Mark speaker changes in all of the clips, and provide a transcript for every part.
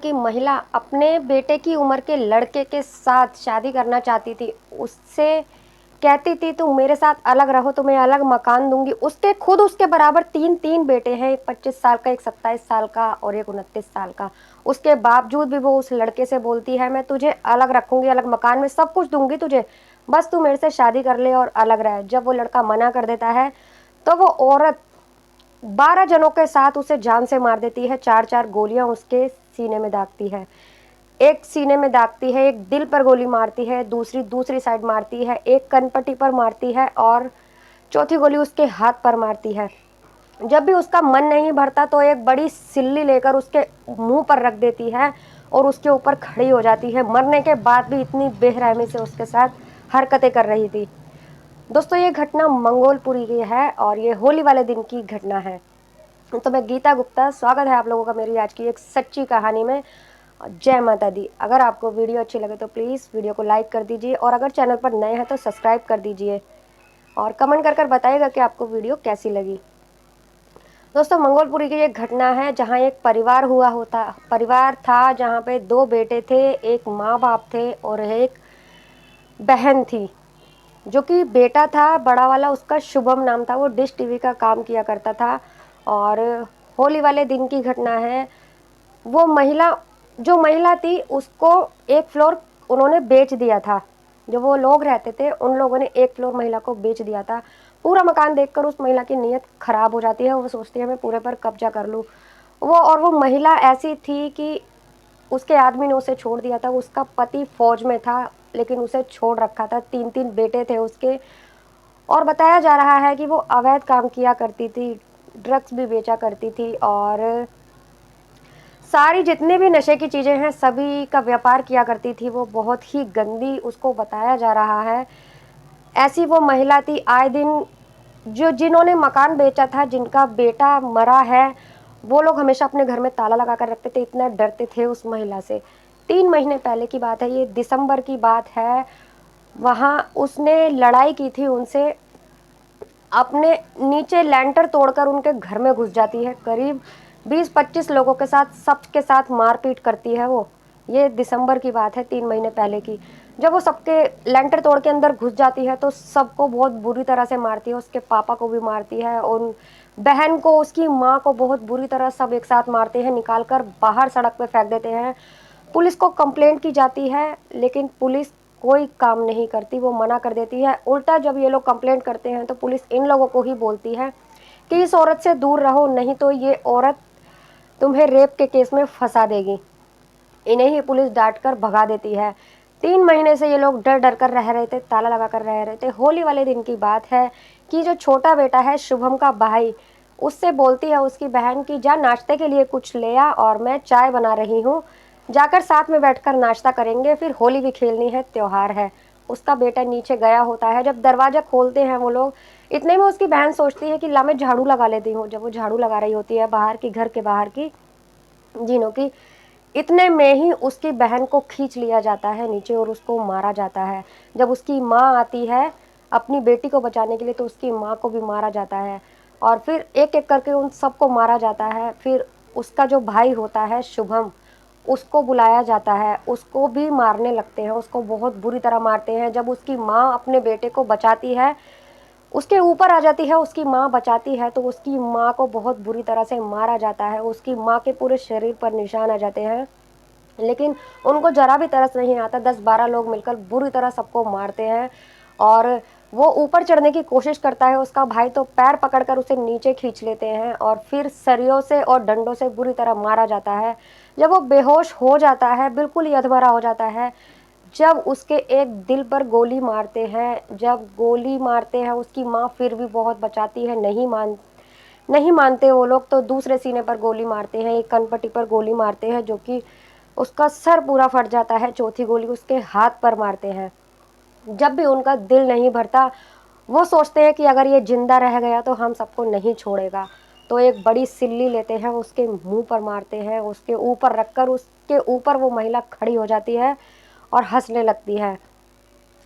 Speaker 1: की महिला अपने बेटे की उम्र के लड़के के साथ शादी करना चाहती थी। उससे कहती थी तुम मेरे साथ अलग रहो, तुम्हें अलग मकान दूंगी। उसके खुद उसके बराबर तीन तीन बेटे हैं, एक 25 साल का, एक 27 साल का और एक 29 साल का। उसके बावजूद भी वो उस लड़के से बोलती है मैं तुझे अलग रखूंगी, अलग मकान में सब कुछ दूंगी तुझे, बस तू मेरे से शादी कर ले और अलग रह। जब वो लड़का मना कर देता है तो वो औरत 12 जनों के साथ उसे जान से मार देती है। 4-4 गोलियां उसके सीने में दागती है। एक सीने में दागती है, एक दिल पर गोली मारती है, दूसरी दूसरी साइड मारती है, एक कनपट्टी पर मारती है और चौथी गोली उसके हाथ पर मारती है। जब भी उसका मन नहीं भरता तो एक बड़ी सिल्ली लेकर उसके मुंह पर रख देती है और उसके ऊपर खड़ी हो जाती है। मरने के बाद भी इतनी बेरहमी से उसके साथ हरकतें कर रही थी। दोस्तों, ये घटना मंगोलपुरी की है और ये होली वाले दिन की घटना है। तो मैं गीता गुप्ता, स्वागत है आप लोगों का मेरी आज की एक सच्ची कहानी में। जय माता दी। अगर आपको वीडियो अच्छी लगे तो प्लीज़ वीडियो को लाइक कर दीजिए और अगर चैनल पर नए हैं तो सब्सक्राइब कर दीजिए और कमेंट कर बताइएगा कि आपको वीडियो कैसी लगी। दोस्तों, मंगोलपुरी की एक घटना है जहाँ एक परिवार था जहाँ पे 2 बेटे थे, एक माँ बाप थे और एक बहन थी। जो कि बेटा था बड़ा वाला, उसका शुभम नाम था, वो डिश टीवी का काम किया करता था। और होली वाले दिन की घटना है। वो महिला जो महिला थी उसको एक फ्लोर उन्होंने बेच दिया था। जो वो लोग रहते थे उन लोगों ने एक फ्लोर महिला को बेच दिया था। पूरा मकान देखकर उस महिला की नीयत खराब हो जाती है, वो सोचती है मैं पूरे पर कब्जा कर लूँ। वो महिला ऐसी थी कि उसके आदमी ने उसे छोड़ दिया था। उसका पति फौज में था लेकिन उसे छोड़ रखा था। 3-3 बेटे थे उसके और बताया जा रहा है कि वो अवैध काम किया करती थी, ड्रग्स भी बेचा करती थी और सारी जितने भी नशे की चीज़ें हैं सभी का व्यापार किया करती थी। वो बहुत ही गंदी, उसको बताया जा रहा है। ऐसी वो महिला थी। आए दिन जो जिन्होंने मकान बेचा था, जिनका बेटा मरा है, वो लोग हमेशा अपने घर में ताला लगा कर रखते थे, इतना डरते थे उस महिला से। 3 महीने पहले की बात है, ये दिसंबर की बात है। वहाँ उसने लड़ाई की थी उनसे, अपने नीचे लेंटर तोड़कर उनके घर में घुस जाती है। करीब 20-25 लोगों के साथ, सबके साथ मारपीट करती है वो। ये दिसंबर की बात है, 3 महीने पहले की। जब वो सबके लेंटर तोड़ के अंदर घुस जाती है तो सबको बहुत बुरी तरह से मारती है। उसके पापा को भी मारती है, उन बहन को, उसकी माँ को बहुत बुरी तरह सब एक साथ मारते हैं, निकाल कर बाहर सड़क पे फेंक देते हैं। पुलिस को कंप्लेंट की जाती है लेकिन पुलिस कोई काम नहीं करती, वो मना कर देती है। उल्टा जब ये लोग कंप्लेंट करते हैं तो पुलिस इन लोगों को ही बोलती है कि इस औरत से दूर रहो, नहीं तो ये औरत तुम्हें रेप के केस में फंसा देगी। इन्हें ही पुलिस डांट कर भगा देती है। 3 महीने से ये लोग डर डर कर रह रहे थे, ताला लगा कर रह रहे थे। होली वाले दिन की बात है कि जो छोटा बेटा है शुभम का भाई, उससे बोलती है उसकी बहन की जा नाश्ते के लिए कुछ ले आ और मैं चाय बना रही हूँ, जाकर साथ में बैठकर नाश्ता करेंगे, फिर होली भी खेलनी है, त्योहार है। उसका बेटा नीचे गया होता है। जब दरवाज़ा खोलते हैं वो लोग, इतने में उसकी बहन सोचती है कि ला मैं झाड़ू लगा लेती हूँ। जब वो झाड़ू लगा रही होती है बाहर की, घर के बाहर की जीनों की, इतने में ही उसकी बहन को खींच लिया जाता है नीचे और उसको मारा जाता है। जब उसकी माँ आती है अपनी बेटी को बचाने के लिए तो उसकी माँ को भी मारा जाता है और फिर एक एक करके उन सबको मारा जाता है। फिर उसका जो भाई होता है शुभम, उसको बुलाया जाता है, उसको भी मारने लगते हैं, उसको बहुत बुरी तरह मारते हैं। जब उसकी माँ अपने बेटे को बचाती है, उसके ऊपर आ जाती है, उसकी माँ बचाती है, तो उसकी माँ को बहुत बुरी तरह से मारा जाता है। उसकी माँ के पूरे शरीर पर निशान आ जाते हैं लेकिन उनको जरा भी तरस नहीं आता। 10-12 लोग मिलकर बुरी तरह सबको मारते हैं और वो ऊपर चढ़ने की कोशिश करता है उसका भाई, तो पैर पकड़कर उसे नीचे खींच लेते हैं और फिर सरियों से और डंडों से बुरी तरह मारा जाता है। जब वो बेहोश हो जाता है, बिल्कुल ही अधमरा हो जाता है, जब उसके एक दिल पर गोली मारते हैं, जब गोली मारते हैं उसकी माँ फिर भी बहुत बचाती है, नहीं मानते वो लोग, तो दूसरे सीने पर गोली मारते हैं, एक कनपट्टी पर गोली मारते हैं जो कि उसका सर पूरा फट जाता है। चौथी गोली उसके हाथ पर मारते हैं। जब भी उनका दिल नहीं भरता, वो सोचते हैं कि अगर ये जिंदा रह गया तो हम सबको नहीं छोड़ेगा। तो एक बड़ी सिल्ली लेते हैं, उसके मुंह पर मारते हैं, उसके ऊपर रखकर उसके ऊपर वो महिला खड़ी हो जाती है और हंसने लगती है।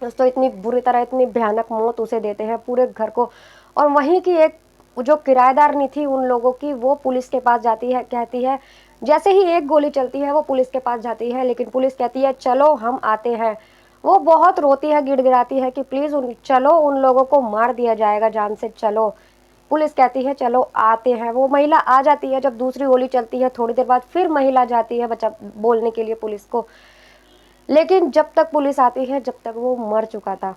Speaker 1: दोस्तों, इतनी बुरी तरह, इतनी भयानक मौत उसे देते हैं पूरे घर को। और वहीं की एक जो किराएदारनी थी उन लोगों की, वो पुलिस के पास जाती है, कहती है जैसे ही एक गोली चलती है वो पुलिस के पास जाती है, लेकिन पुलिस कहती है चलो हम आते हैं। वो बहुत रोती है, गिड़गिड़ाती है कि प्लीज़ चलो, उन लोगों को मार दिया जाएगा जान से, चलो। पुलिस कहती है चलो आते हैं। वो महिला आ जाती है। जब दूसरी गोली चलती है थोड़ी देर बाद फिर महिला जाती है बचा बोलने के लिए पुलिस को, लेकिन जब तक पुलिस आती है जब तक वो मर चुका था।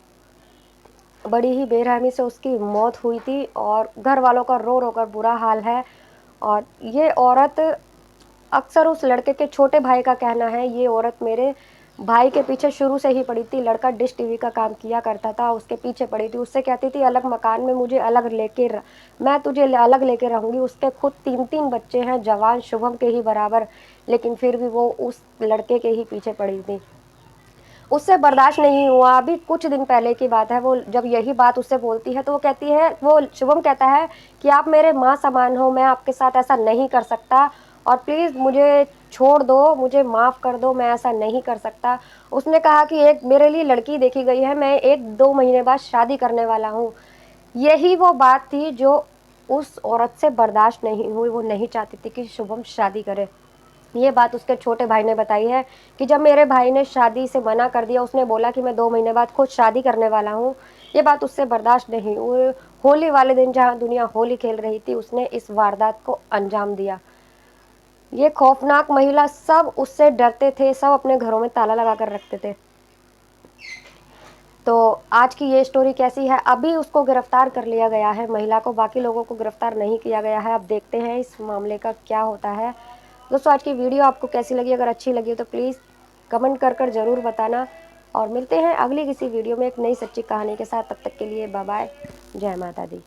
Speaker 1: बड़ी ही बेरहमी से उसकी मौत हुई थी और घर वालों का रो रो कर बुरा हाल है। और ये औरत, अक्सर उस लड़के के छोटे भाई का कहना है, ये औरत मेरे भाई के पीछे शुरू से ही पड़ी थी। लड़का डिश टीवी का काम किया करता था, उसके पीछे पड़ी थी। उससे कहती थी अलग मकान में मुझे अलग मैं तुझे अलग लेके रहूंगी। उसके खुद 3-3 बच्चे हैं, जवान शुभम के ही बराबर, लेकिन फिर भी वो उस लड़के के ही पीछे पड़ी थी। उससे बर्दाश्त नहीं हुआ। अभी कुछ दिन पहले की बात है, वो जब यही बात उससे बोलती है तो वो कहती है, वो शुभम कहता है कि आप मेरे माँ समान हो, मैं आपके साथ ऐसा नहीं कर सकता और प्लीज़ मुझे छोड़ दो, मुझे माफ़ कर दो, मैं ऐसा नहीं कर सकता। उसने कहा कि एक मेरे लिए लड़की देखी गई है, मैं 1-2 महीने बाद शादी करने वाला हूँ। यही वो बात थी जो उस औरत से बर्दाश्त नहीं हुई। वो नहीं चाहती थी कि शुभम शादी करे। ये बात उसके छोटे भाई ने बताई है कि जब मेरे भाई ने शादी से मना कर दिया, उसने बोला कि मैं 2 महीने बाद खुद शादी करने वाला हूँ, ये बात उससे बर्दाश्त नहीं हुई। होली वाले दिन जहाँ दुनिया होली खेल रही थी, उसने इस वारदात को अंजाम दिया। ये खौफनाक महिला, सब उससे डरते थे, सब अपने घरों में ताला लगा कर रखते थे। तो आज की ये स्टोरी कैसी है? अभी उसको गिरफ्तार कर लिया गया है, महिला को, बाकी लोगों को गिरफ्तार नहीं किया गया है। अब देखते हैं इस मामले का क्या होता है। दोस्तों, आज की वीडियो आपको कैसी लगी? अगर अच्छी लगी हो तो प्लीज़ कमेंट कर ज़रूर बताना और मिलते हैं अगली किसी वीडियो में एक नई सच्ची कहानी के साथ। तब तक के लिए बाय बाय, जय माता दी।